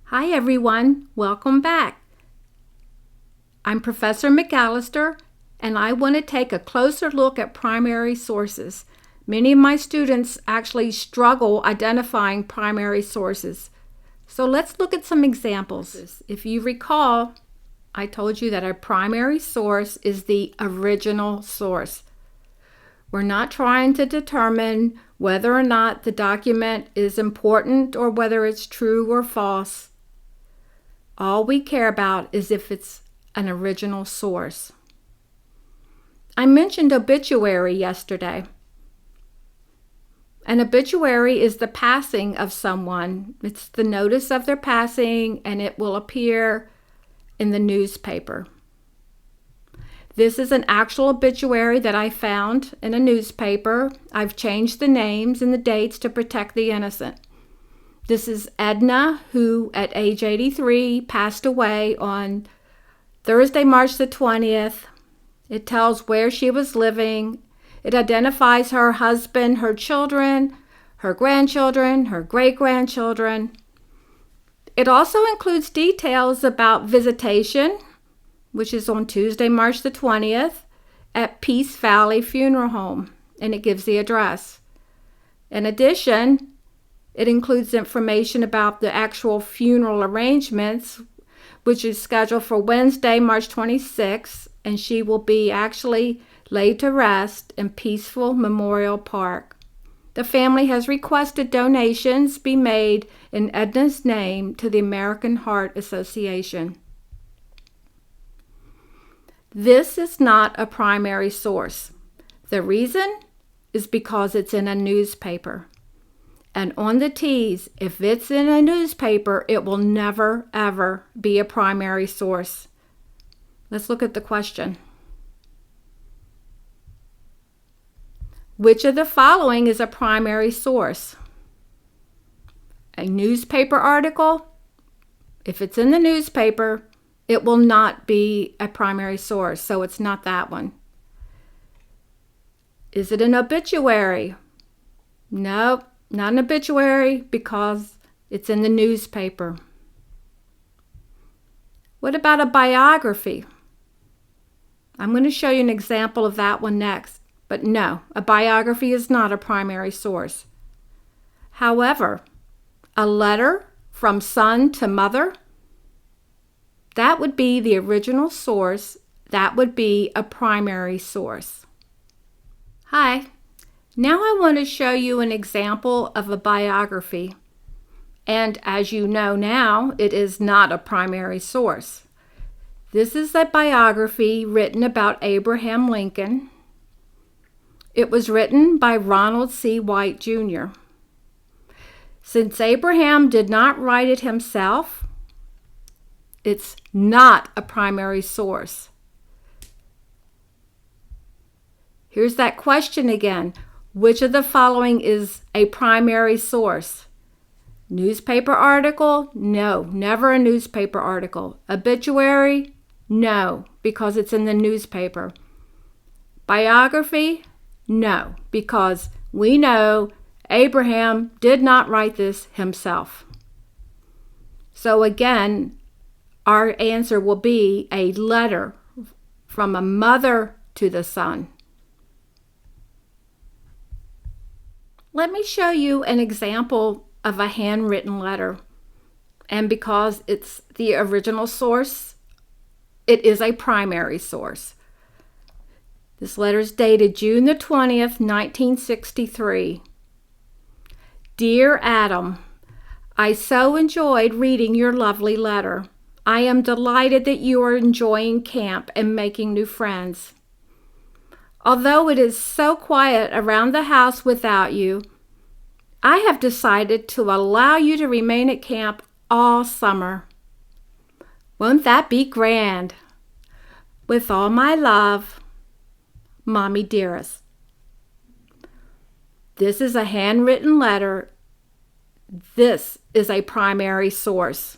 Hi everyone, welcome back. I'm Professor McAllister, and I want to take a closer look at primary sources. Many of my students actually struggle identifying primary sources. So let's look at some examples. If you recall, I told you that a primary source is the original source. We're not trying to determine whether or not the document is important or whether it's true or false. All we care about is if it's an original source. I mentioned obituary yesterday. An obituary is the passing of someone. It's the notice of their passing, and it will appear in the newspaper. This is an actual obituary that I found in a newspaper. I've changed the names and the dates to protect the innocent. This is Edna, who at age 83 passed away on Thursday, March the 20th. It tells where she was living. It identifies her husband, her children, her grandchildren, her great-grandchildren. It also includes details about visitation, which is on Tuesday, March the 20th, at Peace Valley Funeral Home, and it gives the address. In addition, it includes information about the actual funeral arrangements, which is scheduled for Wednesday, March 26th, and she will be actually laid to rest in Peaceful Memorial Park. The family has requested donations be made in Edna's name to the American Heart Association. This is not a primary source. The reason is because it's in a newspaper. And on the T's, if it's in a newspaper, it will never, ever be a primary source. Let's look at the question. Which of the following is a primary source? A newspaper article? If it's in the newspaper, it will not be a primary source, so it's not that one. Is it an obituary? Nope. Not an obituary because it's in the newspaper. What about a biography? I'm going to show you an example of that one next. But no, a biography is not a primary source. However, a letter from son to mother, that would be the original source. That would be a primary source. Hi. Now I want to show you an example of a biography. And as you know now, it is not a primary source. This is a biography written about Abraham Lincoln. It was written by Ronald C. White, Jr. Since Abraham did not write it himself, it's not a primary source. Here's that question again. Which of the following is a primary source? Newspaper article? No, never a newspaper article. Obituary? No, because it's in the newspaper. Biography? No, because we know Abraham did not write this himself. So again, our answer will be a letter from a mother to the son. Let me show you an example of a handwritten letter. And because it's the original source, it is a primary source. This letter is dated June the 20th, 1963. Dear Adam, I so enjoyed reading your lovely letter. I am delighted that you are enjoying camp and making new friends. Although it is so quiet around the house without you, I have decided to allow you to remain at camp all summer. Won't that be grand? With all my love, Mommy dearest. This is a handwritten letter. This is a primary source.